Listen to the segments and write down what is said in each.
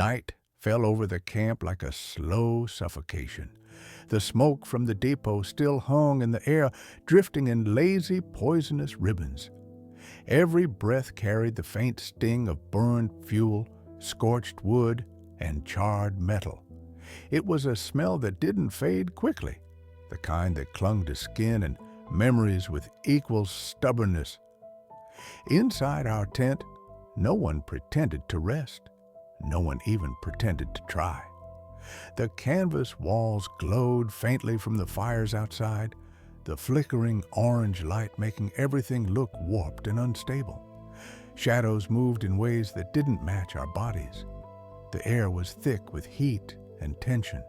Night fell over the camp like a slow suffocation. The smoke from the depot still hung in the air, drifting in lazy, poisonous ribbons. Every breath carried the faint sting of burned fuel, scorched wood, and charred metal. It was a smell that didn't fade quickly, the kind that clung to skin and memories with equal stubbornness. Inside our tent, no one pretended to rest. No one even pretended to try. The canvas walls glowed faintly from the fires outside, the flickering orange light making everything look warped and unstable. Shadows moved in ways that didn't match our bodies. The air was thick with heat and tension.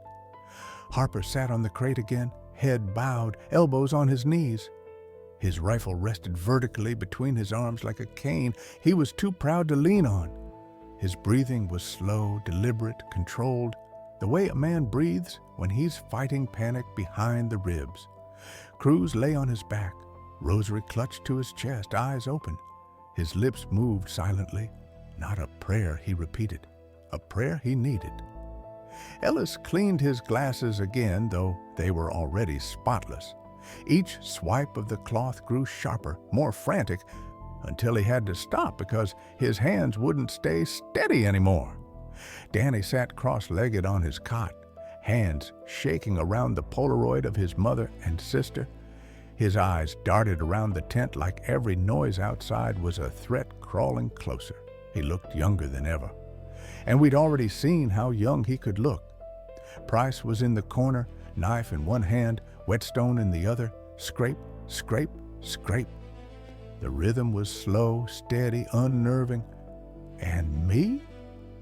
Harper sat on the crate again, head bowed, elbows on his knees. His rifle rested vertically between his arms like a cane he was too proud to lean on. His breathing was slow, deliberate, controlled, the way a man breathes when he's fighting panic behind the ribs. Cruz lay on his back, rosary clutched to his chest, eyes open. His lips moved silently. Not a prayer he repeated, a prayer he needed. Ellis cleaned his glasses again, though they were already spotless. Each swipe of the cloth grew sharper, more frantic, until he had to stop because his hands wouldn't stay steady anymore. Danny sat cross-legged on his cot, hands shaking around the Polaroid of his mother and sister. His eyes darted around the tent like every noise outside was a threat crawling closer. He looked younger than ever. And we'd already seen how young he could look. Price was in the corner, knife in one hand, whetstone in the other. Scrape, scrape, scrape. The rhythm was slow, steady, unnerving. And me?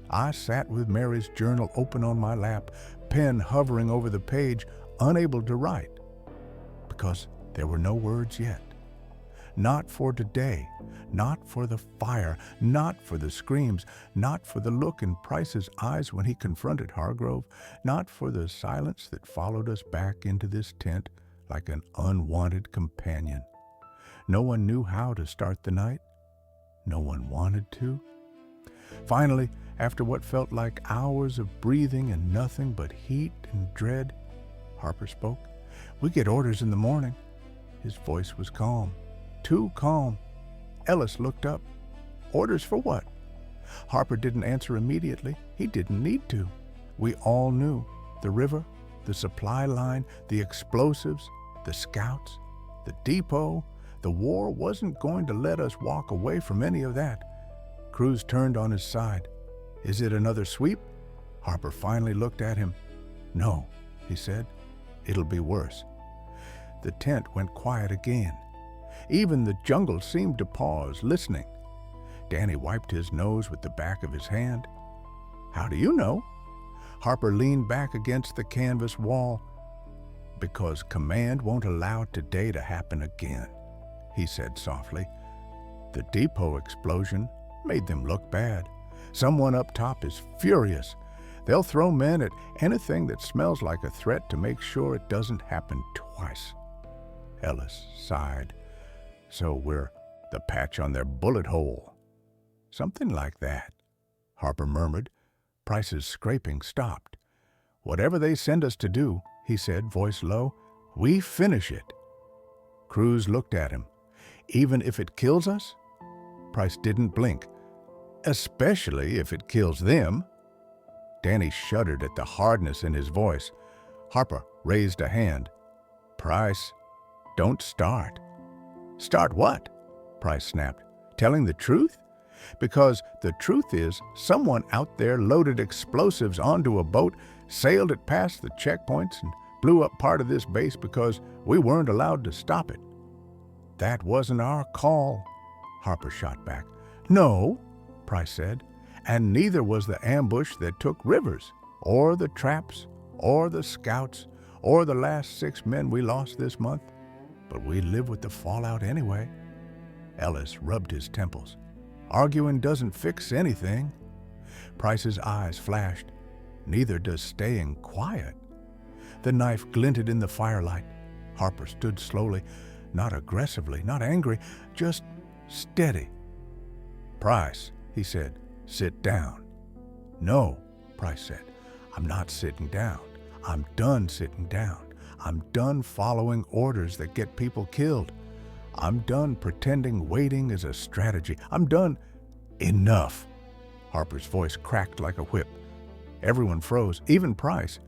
I sat with Mary's journal open on my lap, pen hovering over the page, unable to write. Because there were no words yet. Not for today, not for the fire, not for the screams, not for the look in Price's eyes when he confronted Hargrove, not for the silence that followed us back into this tent like an unwanted companion. No one knew how to start the night. No one wanted to. Finally, after what felt like hours of breathing and nothing but heat and dread, Harper spoke. "We get orders in the morning." His voice was calm. Too calm. Ellis looked up. Orders for what? Harper didn't answer immediately. He didn't need to. We all knew. The river, the supply line, the explosives, the scouts, the depot. The war wasn't going to let us walk away from any of that. Cruz turned on his side. "Is it another sweep?" Harper finally looked at him. "No," he said. "It'll be worse." The tent went quiet again. Even the jungle seemed to pause, listening. Danny wiped his nose with the back of his hand. "How do you know?" Harper leaned back against the canvas wall. "Because command won't allow today to happen again," he said softly. "The depot explosion made them look bad. Someone up top is furious. They'll throw men at anything that smells like a threat to make sure it doesn't happen twice." Ellis sighed. "So we're the patch on their bullet hole." "Something like that," Harper murmured. Price's scraping stopped. "Whatever they send us to do," he said, voice low, "we finish it." Cruz looked at him. "Even if it kills us?" Price didn't blink. "Especially if it kills them." Danny shuddered at the hardness in his voice. Harper raised a hand. "Price, don't start." "Start what?" Price snapped. "Telling the truth? Because the truth is, someone out there loaded explosives onto a boat, sailed it past the checkpoints, and blew up part of this base because we weren't allowed to stop it." "That wasn't our call," Harper shot back. "No," Price said, "and neither was the ambush that took Rivers, or the traps, or the scouts, or the last 6 men we lost this month. But we live with the fallout anyway." Ellis rubbed his temples. "Arguing doesn't fix anything." Price's eyes flashed. "Neither does staying quiet." The knife glinted in the firelight. Harper stood slowly, not aggressively, not angry, just steady. "Price," he said, "sit down." "No," Price said. "I'm not sitting down. I'm done sitting down. I'm done following orders that get people killed. I'm done pretending waiting is a strategy. I'm done." "Enough!" Harper's voice cracked like a whip. Everyone froze, even Price.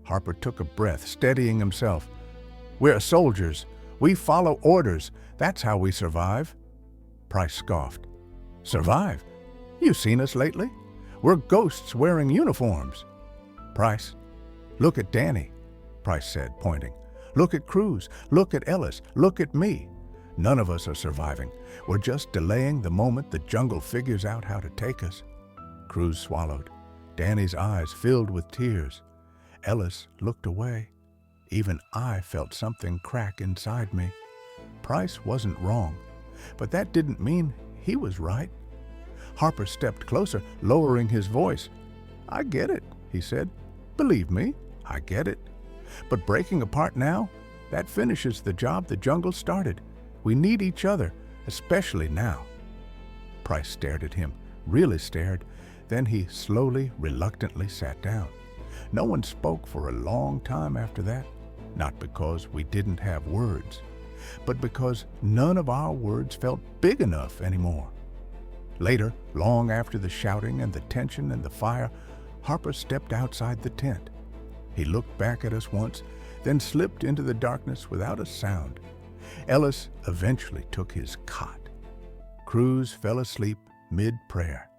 Harper took a breath, steadying himself. "We're soldiers. We follow orders. That's how we survive." Price scoffed. "Survive? You seen us lately? We're ghosts wearing uniforms." "Price, look at Danny," Price said, pointing. "Look at Cruz. Look at Ellis. Look at me. None of us are surviving. We're just delaying the moment the jungle figures out how to take us." Cruz swallowed. Danny's eyes filled with tears. Ellis looked away. Even I felt something crack inside me. Price wasn't wrong, but that didn't mean he was right. Harper stepped closer, lowering his voice. "I get it," he said. "Believe me, I get it. But breaking apart now, that finishes the job the jungle started. We need each other, especially now." Price stared at him, really stared. Then he slowly, reluctantly sat down. No one spoke for a long time after that, not because we didn't have words, but because none of our words felt big enough anymore. Later, long after the shouting and the tension and the fire, Harper stepped outside the tent. He looked back at us once, then slipped into the darkness without a sound. Ellis eventually took his cot. Cruz fell asleep mid-prayer.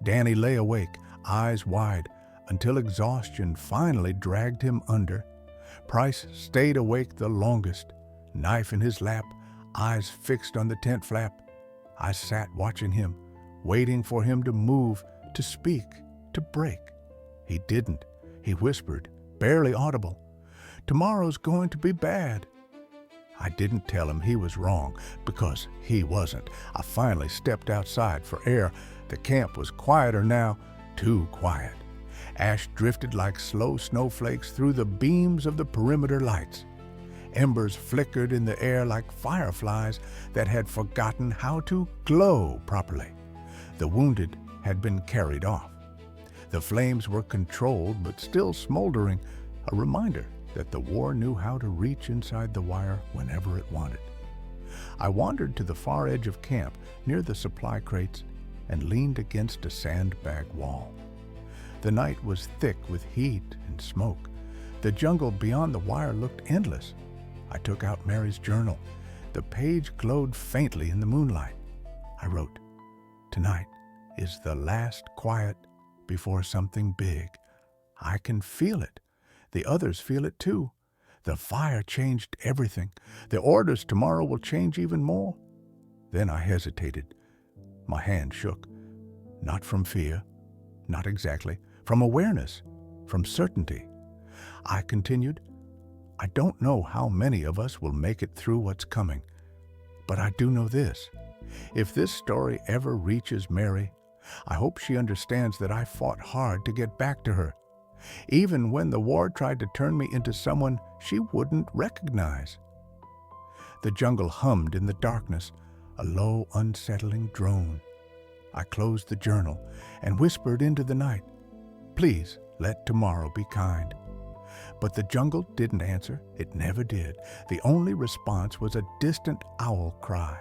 Danny lay awake, eyes wide, until exhaustion finally dragged him under. Price stayed awake the longest, knife in his lap, eyes fixed on the tent flap. I sat watching him, waiting for him to move, to speak, to break. He didn't. He whispered, barely audible, "Tomorrow's going to be bad." I didn't tell him he was wrong, because he wasn't. I finally stepped outside for air. The camp was quieter now, too quiet. Ash drifted like slow snowflakes through the beams of the perimeter lights. Embers flickered in the air like fireflies that had forgotten how to glow properly. The wounded had been carried off. The flames were controlled but still smoldering, a reminder that the war knew how to reach inside the wire whenever it wanted. I wandered to the far edge of camp, near the supply crates, and leaned against a sandbag wall. The night was thick with heat and smoke. The jungle beyond the wire looked endless. I took out Mary's journal. The page glowed faintly in the moonlight. I wrote, "Tonight is the last quiet before something big. I can feel it. The others feel it too. The fire changed everything. The orders tomorrow will change even more." Then I hesitated. My hand shook. Not from fear, not exactly, from awareness, from certainty. I continued, "I don't know how many of us will make it through what's coming, but I do know this. If this story ever reaches Mary, I hope she understands that I fought hard to get back to her, even when the war tried to turn me into someone she wouldn't recognize." The jungle hummed in the darkness, a low, unsettling drone. I closed the journal and whispered into the night, "Please let tomorrow be kind." But the jungle didn't answer. It never did. The only response was a distant owl cry,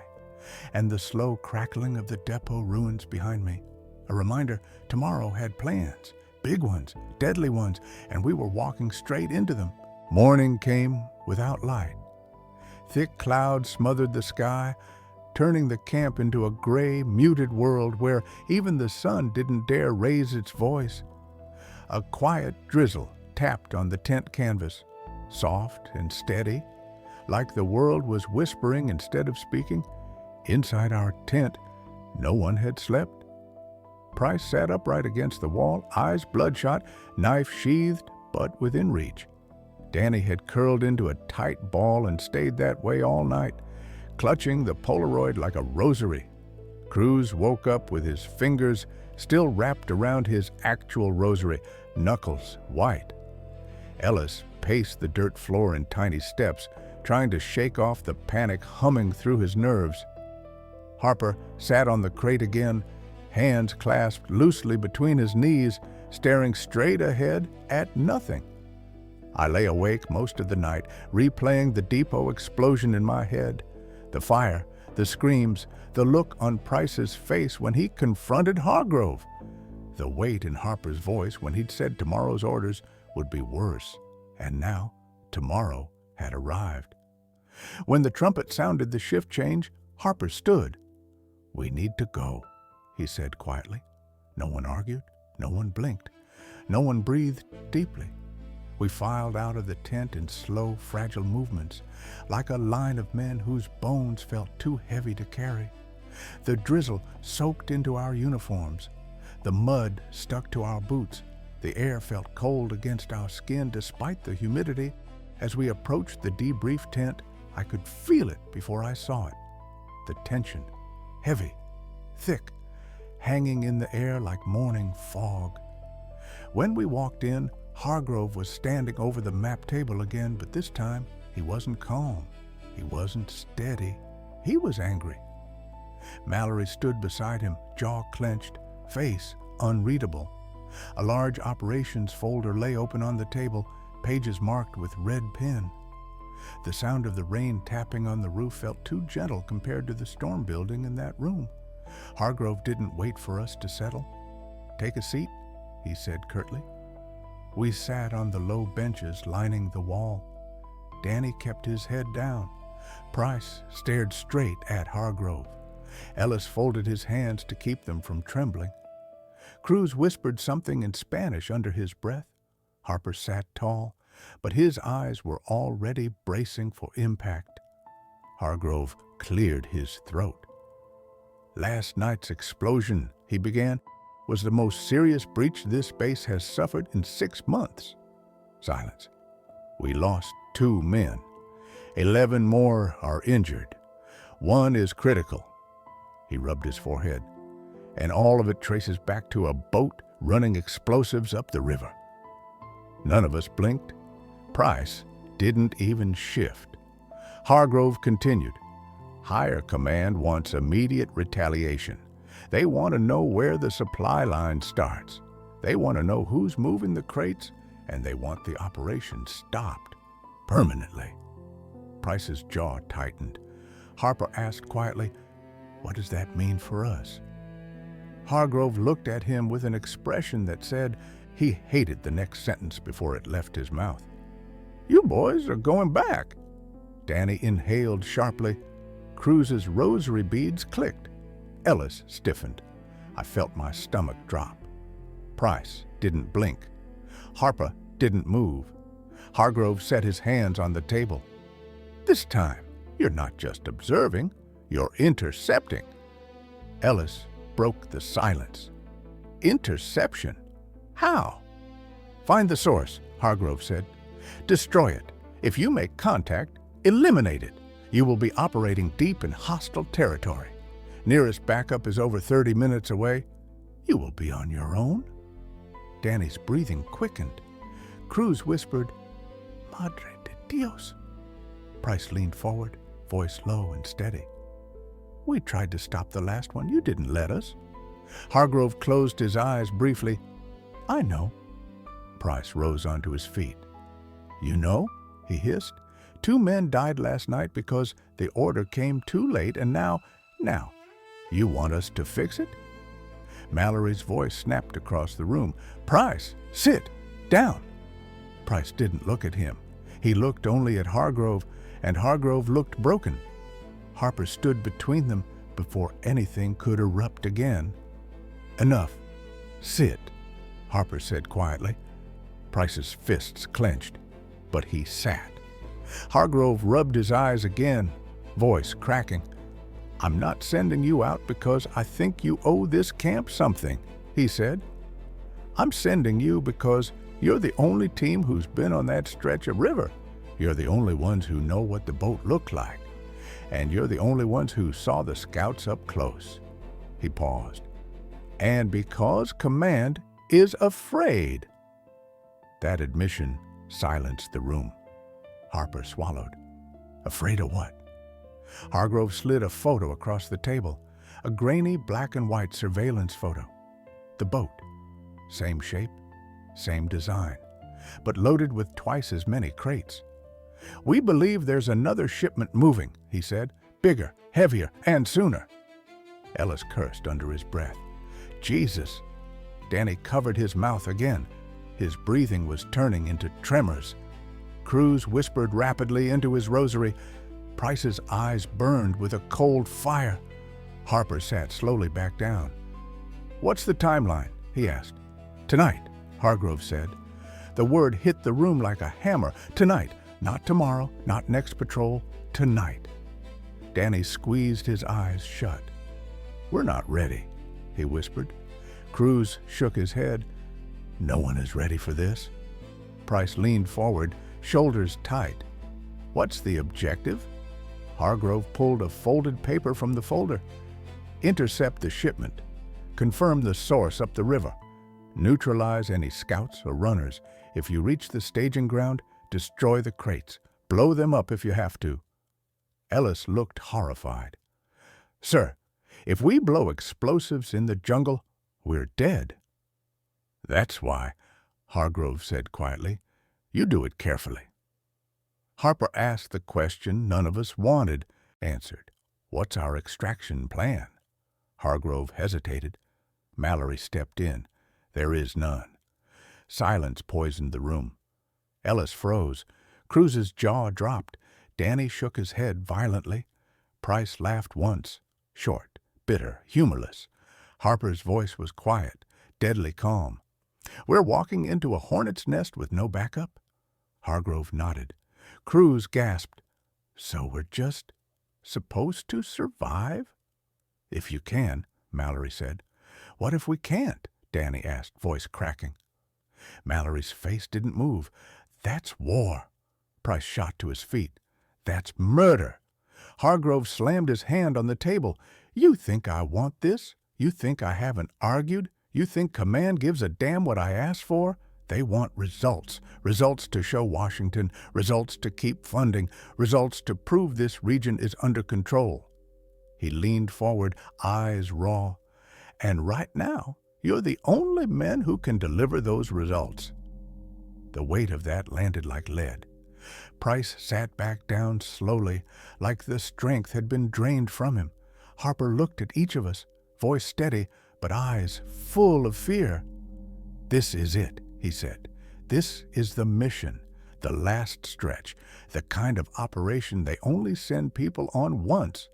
and the slow crackling of the depot ruins behind me. A reminder tomorrow had plans, big ones, deadly ones, and we were walking straight into them. Morning came without light. Thick clouds smothered the sky, turning the camp into a gray, muted world where even the sun didn't dare raise its voice. A quiet drizzle tapped on the tent canvas, soft and steady, like the world was whispering instead of speaking. Inside our tent, no one had slept. Price sat upright against the wall, eyes bloodshot, knife sheathed but within reach. Danny had curled into a tight ball and stayed that way all night, clutching the Polaroid like a rosary. Cruz woke up with his fingers still wrapped around his actual rosary, knuckles white. Ellis paced the dirt floor in tiny steps, trying to shake off the panic humming through his nerves. Harper sat on the crate again, hands clasped loosely between his knees, staring straight ahead at nothing. I lay awake most of the night, replaying the depot explosion in my head. The fire, the screams, the look on Price's face when he confronted Hargrove. The weight in Harper's voice when he'd said tomorrow's orders would be worse. And now, tomorrow had arrived. When the trumpet sounded the shift change, Harper stood. "We need to go," he said quietly. No one argued, no one blinked, no one breathed deeply. We filed out of the tent in slow, fragile movements, like a line of men whose bones felt too heavy to carry. The drizzle soaked into our uniforms. The mud stuck to our boots. The air felt cold against our skin despite the humidity. As we approached the debrief tent, I could feel it before I saw it. The tension, heavy, thick, hanging in the air like morning fog. When we walked in, Hargrove was standing over the map table again, but this time he wasn't calm. He wasn't steady. He was angry. Mallory stood beside him, jaw clenched, face unreadable. A large operations folder lay open on the table, pages marked with red pen. The sound of the rain tapping on the roof felt too gentle compared to the storm building in that room. Hargrove didn't wait for us to settle. "Take a seat," he said curtly. We sat on the low benches lining the wall. Danny kept his head down. Price stared straight at Hargrove. Ellis folded his hands to keep them from trembling. Cruz whispered something in Spanish under his breath. Harper sat tall, but his eyes were already bracing for impact. Hargrove cleared his throat. "Last night's explosion," he began, "was the most serious breach this base has suffered in 6 months. Silence. "We lost 2 men. 11 more are injured. 1 is critical." He rubbed his forehead. "And all of it traces back to a boat running explosives up the river." None of us blinked. Price didn't even shift. Hargrove continued. "Higher command wants immediate retaliation. They want to know where the supply line starts. They want to know who's moving the crates, and they want the operation stopped permanently." Price's jaw tightened. Harper asked quietly, "What does that mean for us?" Hargrove looked at him with an expression that said he hated the next sentence before it left his mouth. "You boys are going back." Danny inhaled sharply. Cruz's rosary beads clicked. Ellis stiffened. I felt my stomach drop. Price didn't blink. Harper didn't move. Hargrove set his hands on the table. "This time, you're not just observing, you're intercepting." Ellis broke the silence. "Interception? How?" "Find the source," Hargrove said. "Destroy it. If you make contact, eliminate it. You will be operating deep in hostile territory. Nearest backup is over 30 minutes away. You will be on your own." Danny's breathing quickened. Cruz whispered, "Madre de Dios." Price leaned forward, voice low and steady. "We tried to stop the last one. You didn't let us." Hargrove closed his eyes briefly. "I know." Price rose onto his feet. "You know?" he hissed. 2 men died last night because the order came too late, and now, you want us to fix it?" Mallory's voice snapped across the room. "Price, sit down." Price didn't look at him. He looked only at Hargrove, and Hargrove looked broken. Harper stood between them before anything could erupt again. "Enough. Sit," Harper said quietly. Price's fists clenched, but he sat. Hargrove rubbed his eyes again, voice cracking. "I'm not sending you out because I think you owe this camp something," he said. "I'm sending you because you're the only team who's been on that stretch of river. You're the only ones who know what the boat looked like. And you're the only ones who saw the scouts up close." He paused. "And because command is afraid." That admission silenced the room. Harper swallowed. "Afraid of what?" Hargrove slid a photo across the table, a grainy black and white surveillance photo. The boat. Same shape, same design, but loaded with twice as many crates. "We believe there's another shipment moving," he said. "Bigger, heavier, and sooner." Ellis cursed under his breath. "Jesus!" Danny covered his mouth again. His breathing was turning into tremors. Cruz whispered rapidly into his rosary. Price's eyes burned with a cold fire. Harper sat slowly back down. "What's the timeline?" he asked. "Tonight," Hargrove said. The word hit the room like a hammer. "Tonight. Not tomorrow, not next patrol. Tonight." Danny squeezed his eyes shut. "We're not ready," he whispered. Cruz shook his head. "No one is ready for this." Price leaned forward, shoulders tight. "What's the objective?" Hargrove pulled a folded paper from the folder. "Intercept the shipment. Confirm the source up the river. Neutralize any scouts or runners. If you reach the staging ground, destroy the crates. Blow them up if you have to." Ellis looked horrified. "Sir, if we blow explosives in the jungle, we're dead." "That's why," Hargrove said quietly. "You do it carefully." Harper asked the question none of us wanted, answered. "What's our extraction plan?" Hargrove hesitated. Mallory stepped in. "There is none." Silence poisoned the room. Ellis froze. Cruz's jaw dropped. Danny shook his head violently. Price laughed once, short, bitter, humorless. Harper's voice was quiet, deadly calm. "We're walking into a hornet's nest with no backup?" Hargrove nodded. Cruz gasped. "So we're just supposed to survive?" "If you can," Mallory said. "What if we can't?" Danny asked, voice cracking. Mallory's face didn't move. "That's war." Price shot to his feet. "That's murder." Hargrove slammed his hand on the table. "You think I want this? You think I haven't argued? You think command gives a damn what I asked for? They want results. Results to show Washington. Results to keep funding. Results to prove this region is under control." He leaned forward, eyes raw. "And right now, you're the only men who can deliver those results." The weight of that landed like lead. Price sat back down slowly, like the strength had been drained from him. Harper looked at each of us, voice steady, but eyes full of fear. "This is it," he said. "This is the mission, the last stretch, the kind of operation they only send people on once."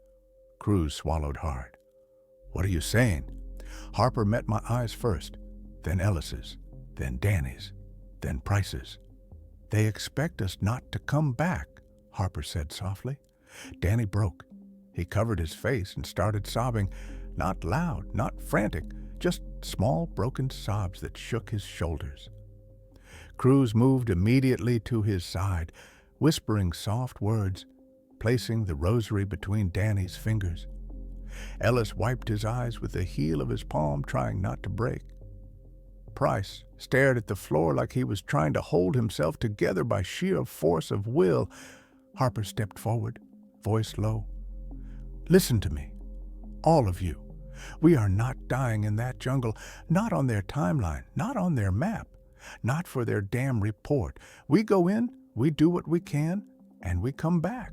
Cruz swallowed hard. "What are you saying?" Harper met my eyes first, then Ellis's, then Danny's, then Price's. "They expect us not to come back," Harper said softly. Danny broke. He covered his face and started sobbing, not loud, not frantic, just small broken sobs that shook his shoulders. Cruz moved immediately to his side, whispering soft words, placing the rosary between Danny's fingers. Ellis wiped his eyes with the heel of his palm, trying not to break. Price stared at the floor like he was trying to hold himself together by sheer force of will. Harper stepped forward, voice low. "Listen to me, all of you. We are not dying in that jungle, not on their timeline, not on their map, not for their damn report. We go in, we do what we can, and we come back.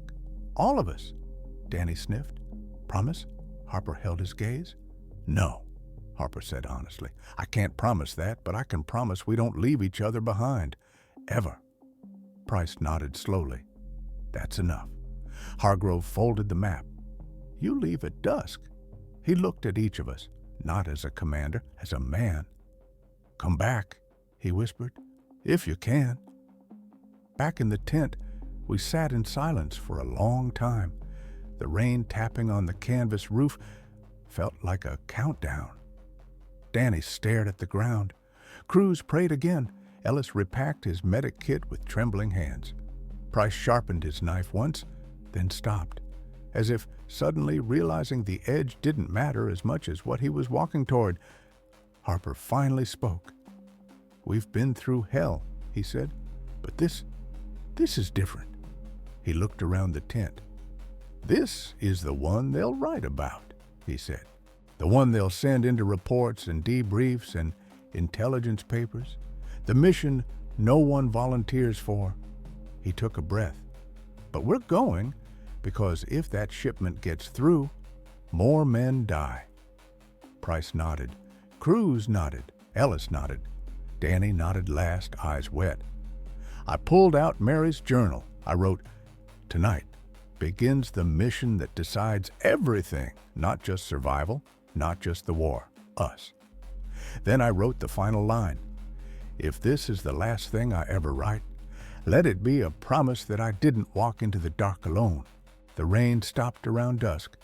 All of us." Danny sniffed. "Promise?" Harper held his gaze. "No," Harper said honestly. "I can't promise that, but I can promise we don't leave each other behind. Ever." Price nodded slowly. "That's enough." Hargrove folded the map. "You leave at dusk." He looked at each of us, not as a commander, as a man. "Come back," he whispered, "if you can." Back in the tent, we sat in silence for a long time. The rain tapping on the canvas roof felt like a countdown. Danny stared at the ground. Cruz prayed again. Ellis repacked his medic kit with trembling hands. Price sharpened his knife once, then stopped, as if suddenly realizing the edge didn't matter as much as what he was walking toward. Harper finally spoke. "We've been through hell," he said, "but this is different." He looked around the tent. "This is the one they'll write about," he said. "The one they'll send into reports and debriefs and intelligence papers. The mission no one volunteers for. He took a breath. But we're going, because if that shipment gets through, more men die. Price nodded. Cruz nodded. Ellis nodded. Danny nodded last, eyes wet. I pulled out Mary's journal. I wrote, "Tonight begins the mission that decides everything, not just survival, not just the war, us." Then I wrote the final line. If this is the last thing I ever write, let it be a promise that I didn't walk into the dark alone. The rain stopped around dusk,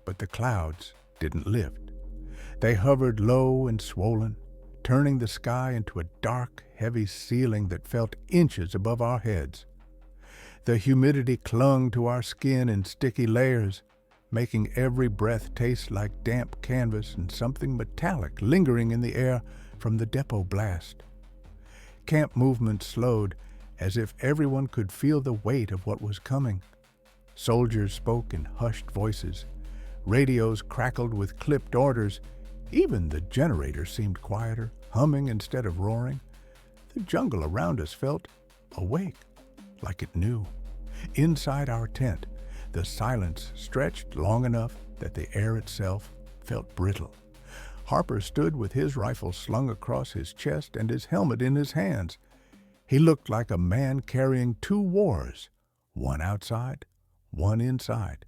but the clouds didn't lift. They hovered low and swollen, turning the sky into a dark, heavy ceiling that felt inches above our heads. The humidity clung to our skin in sticky layers, making every breath taste like damp canvas and something metallic lingering in the air from the depot blast. Camp movement slowed, as if everyone could feel the weight of what was coming. Soldiers spoke in hushed voices. Radios crackled with clipped orders. Even the generator seemed quieter, humming instead of roaring. The jungle around us felt awake, like it knew. Inside our tent, the silence stretched long enough that the air itself felt brittle. Harper stood with his rifle slung across his chest and his helmet in his hands. He looked like a man carrying two wars, one outside, one inside.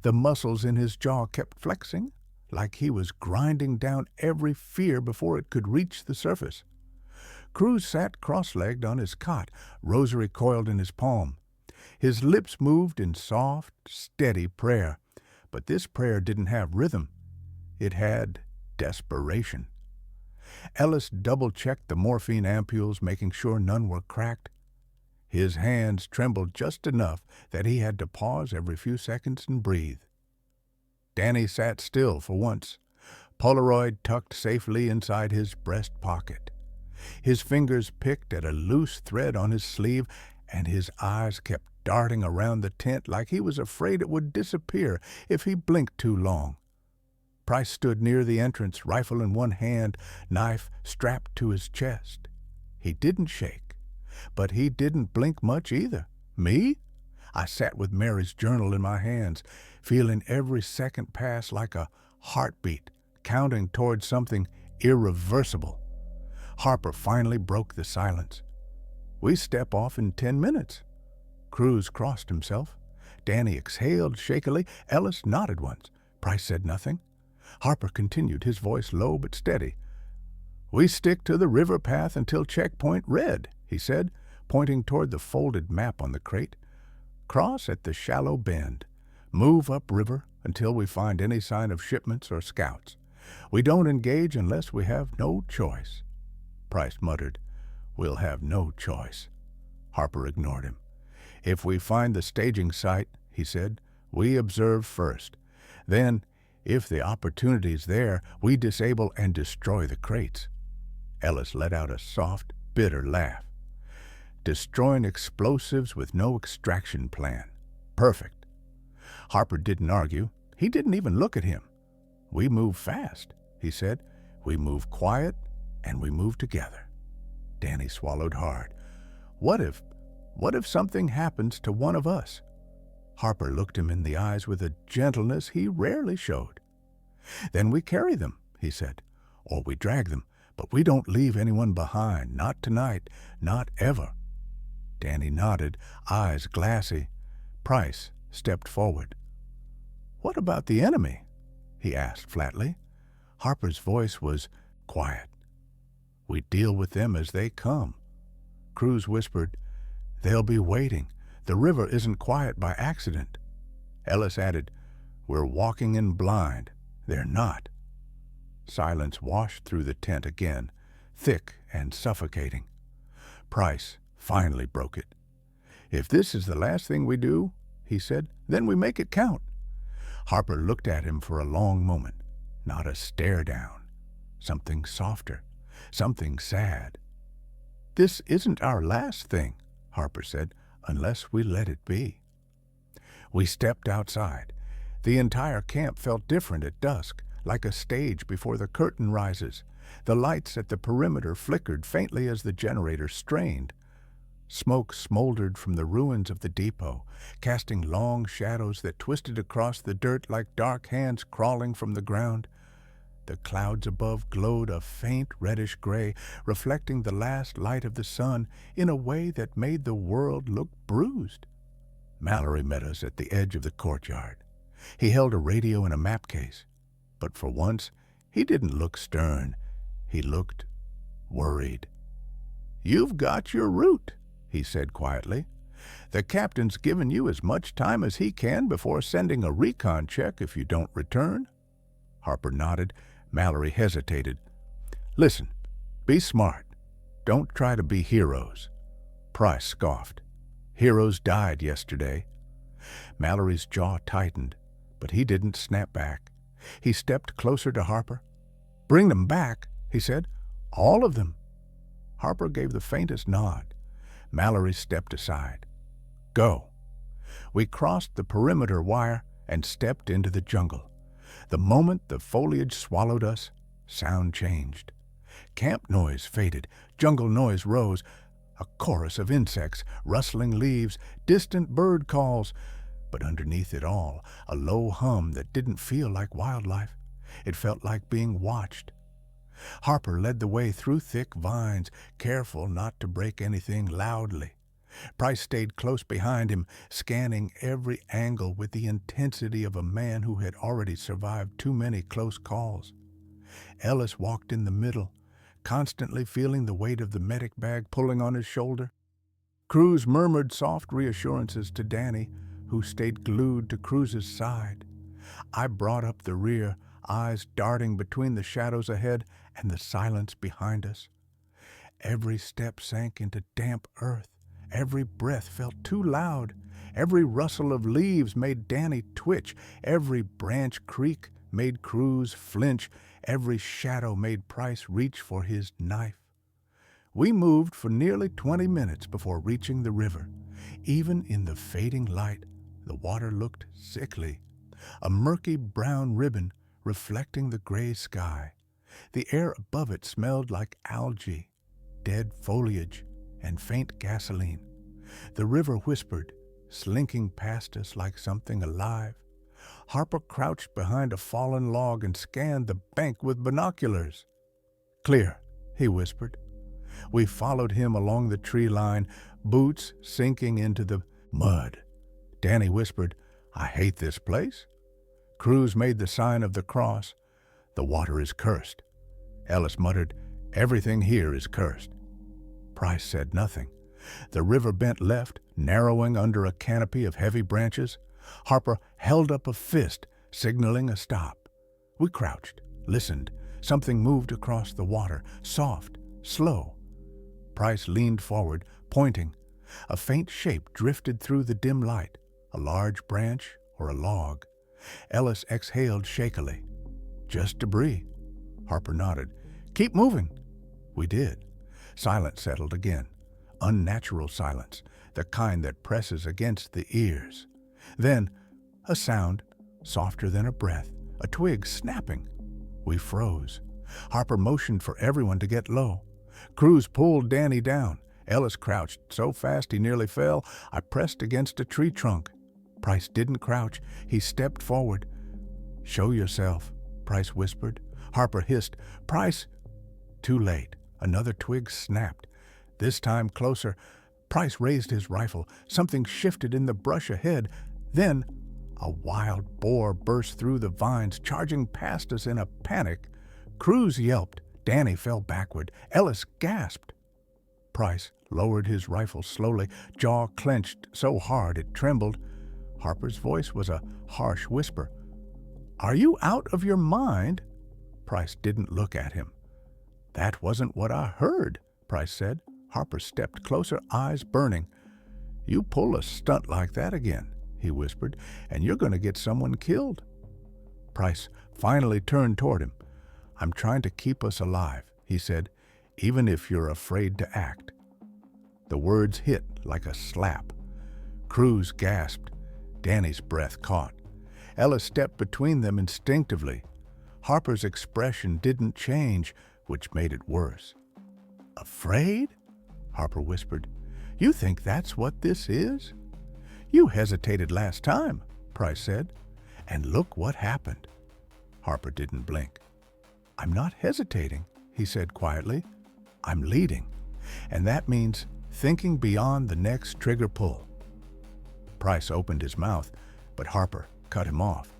The muscles in his jaw kept flexing, like he was grinding down every fear before it could reach the surface. Cruz sat cross-legged on his cot, rosary coiled in his palm. His lips moved in soft, steady prayer, but this prayer didn't have rhythm. It had desperation. Ellis double-checked the morphine ampules, making sure none were cracked. His hands trembled just enough that he had to pause every few seconds and breathe. Danny sat still for once, Polaroid tucked safely inside his breast pocket. His fingers picked at a loose thread on his sleeve, and his eyes kept darting around the tent like he was afraid it would disappear if he blinked too long. Price stood near the entrance, rifle in one hand, knife strapped to his chest. He didn't shake, but he didn't blink much either. Me? I sat with Mary's journal in my hands, feeling every second pass like a heartbeat, counting toward something irreversible. Harper finally broke the silence. "We step off in 10 minutes. Cruz crossed himself. Danny exhaled shakily. Ellis nodded once. Price said nothing. Harper continued, his voice low but steady. "We stick to the river path until checkpoint red," he said, pointing toward the folded map on the crate. "Cross at the shallow bend. Move upriver until we find any sign of shipments or scouts. We don't engage unless we have no choice." Price muttered, "We'll have no choice." Harper ignored him. "If we find the staging site," he said, "we observe first. Then, if the opportunity's there, we disable and destroy the crates." Ellis let out a soft, bitter laugh. "Destroying explosives with no extraction plan. Perfect." Harper didn't argue. He didn't even look at him. "We move fast," he said. "We move quiet, and we move together." Danny swallowed hard. What if something happens to one of us?" Harper looked him in the eyes with a gentleness he rarely showed. "Then we carry them," he said, "or we drag them, but we don't leave anyone behind, not tonight, not ever." Danny nodded, eyes glassy. Price stepped forward. "What about the enemy?" he asked flatly. Harper's voice was quiet. "We deal with them as they come." Cruz whispered, "They'll be waiting. The river isn't quiet by accident." Ellis added, "We're walking in blind. They're not." Silence washed through the tent again, thick and suffocating. Price finally broke it. "If this is the last thing we do," he said, "then we make it count." Harper looked at him for a long moment. Not a stare down. Something softer. Something sad. "This isn't our last thing," Harper said, "unless we let it be." We stepped outside. The entire camp felt different at dusk, like a stage before the curtain rises. The lights at the perimeter flickered faintly as the generator strained. Smoke smoldered from the ruins of the depot, casting long shadows that twisted across the dirt like dark hands crawling from the ground. The clouds above glowed a faint reddish gray, reflecting the last light of the sun in a way that made the world look bruised. Mallory met us at the edge of the courtyard. He held a radio and a map case, but for once he didn't look stern. He looked worried. "You've got your route," he said quietly. "The captain's given you as much time as he can before sending a recon check if you don't return." Harper nodded. Mallory hesitated. "Listen, be smart. Don't try to be heroes." Price scoffed. "Heroes died yesterday." Mallory's jaw tightened, but he didn't snap back. He stepped closer to Harper. "Bring them back," he said. "All of them." Harper gave the faintest nod. Mallory stepped aside. "Go." We crossed the perimeter wire and stepped into the jungle. The moment the foliage swallowed us, sound changed. Camp noise faded, jungle noise rose, a chorus of insects, rustling leaves, distant bird calls, but underneath it all, a low hum that didn't feel like wildlife. It felt like being watched. Harper led the way through thick vines, careful not to break anything loudly. Price stayed close behind him, scanning every angle with the intensity of a man who had already survived too many close calls. Ellis walked in the middle, constantly feeling the weight of the medic bag pulling on his shoulder. Cruz murmured soft reassurances to Danny, who stayed glued to Cruz's side. I brought up the rear, eyes darting between the shadows ahead and the silence behind us. Every step sank into damp earth. Every breath felt too loud. Every rustle of leaves made Danny twitch. Every branch creak made Cruz flinch. Every shadow made Price reach for his knife. We moved for nearly 20 minutes before reaching the river. Even in the fading light, the water looked sickly, a murky brown ribbon reflecting the gray sky. The air above it smelled like algae, dead foliage, and faint gasoline. The river whispered, slinking past us like something alive. Harper crouched behind a fallen log and scanned the bank with binoculars. "Clear," he whispered. We followed him along the tree line, boots sinking into the mud. Danny whispered, "I hate this place." Cruz made the sign of the cross. "The water is cursed." Ellis muttered, "Everything here is cursed." Price said nothing. The river bent left, narrowing under a canopy of heavy branches. Harper held up a fist, signaling a stop. We crouched, listened. Something moved across the water, soft, slow. Price leaned forward, pointing. A faint shape drifted through the dim light, a large branch or a log. Ellis exhaled shakily. "Just debris." Harper nodded. "Keep moving." We did. Silence settled again. Unnatural silence, the kind that presses against the ears. Then, a sound, softer than a breath, a twig snapping. We froze. Harper motioned for everyone to get low. Cruz pulled Danny down. Ellis crouched so fast he nearly fell. I pressed against a tree trunk. Price didn't crouch. He stepped forward. "Show yourself," Price whispered. Harper hissed, "Price!" Too late. Another twig snapped. This time closer. Price raised his rifle. Something shifted in the brush ahead. Then, a wild boar burst through the vines, charging past us in a panic. Cruz yelped. Danny fell backward. Ellis gasped. Price lowered his rifle slowly, jaw clenched so hard it trembled. Harper's voice was a harsh whisper. "Are you out of your mind?" Price didn't look at him. "That wasn't what I heard," Price said. Harper stepped closer, eyes burning. "You pull a stunt like that again," he whispered, "and you're going to get someone killed." Price finally turned toward him. "I'm trying to keep us alive," he said, "even if you're afraid to act." The words hit like a slap. Cruz gasped. Danny's breath caught. Ellis stepped between them instinctively. Harper's expression didn't change, which made it worse. Afraid? Harper whispered. You think that's what this is? You hesitated last time, Price said. And look what happened. Harper didn't blink. I'm not hesitating, he said quietly. I'm leading. And that means thinking beyond the next trigger pull. Price opened his mouth, but Harper cut him off.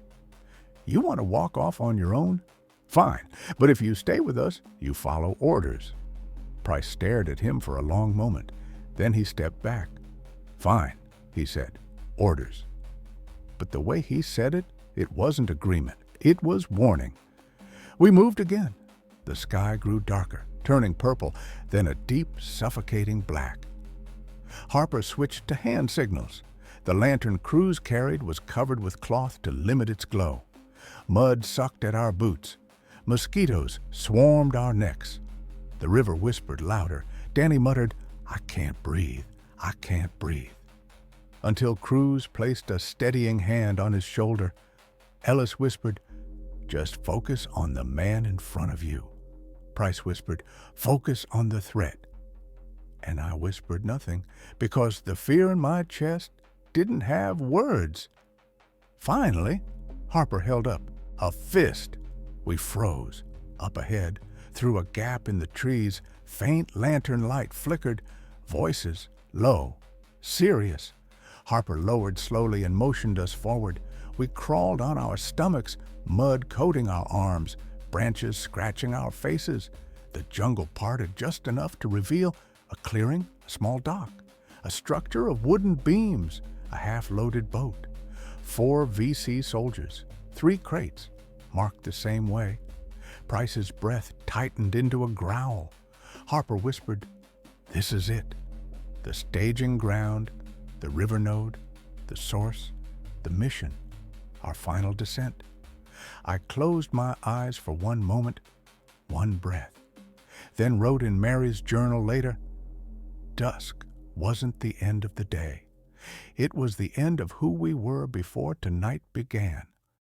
You want to walk off on your own? Fine, but if you stay with us, you follow orders. Price stared at him for a long moment. Then he stepped back. Fine, he said. Orders. But the way he said it, it wasn't agreement. It was warning. We moved again. The sky grew darker, turning purple, then a deep, suffocating black. Harper switched to hand signals. The lantern Cruz carried was covered with cloth to limit its glow. Mud sucked at our boots. Mosquitoes swarmed our necks. The river whispered louder. Danny muttered, I can't breathe. I can't breathe. Until Cruz placed a steadying hand on his shoulder. Ellis whispered, just focus on the man in front of you. Price whispered, focus on the threat. And I whispered nothing because the fear in my chest didn't have words. Finally, Harper held up a fist. We froze. Up ahead, through a gap in the trees, faint lantern light flickered. Voices, low, serious. Harper lowered slowly and motioned us forward. We crawled on our stomachs, mud coating our arms, branches scratching our faces. The jungle parted just enough to reveal a clearing, a small dock, a structure of wooden beams, a half-loaded boat. 4 VC soldiers, 3 crates, marked the same way. Price's breath tightened into a growl. Harper whispered, this is it. The staging ground, the river node, the source, the mission, our final descent. I closed my eyes for one moment, one breath, then wrote in Mary's journal later, dusk wasn't the end of the day. It was the end of who we were before tonight began.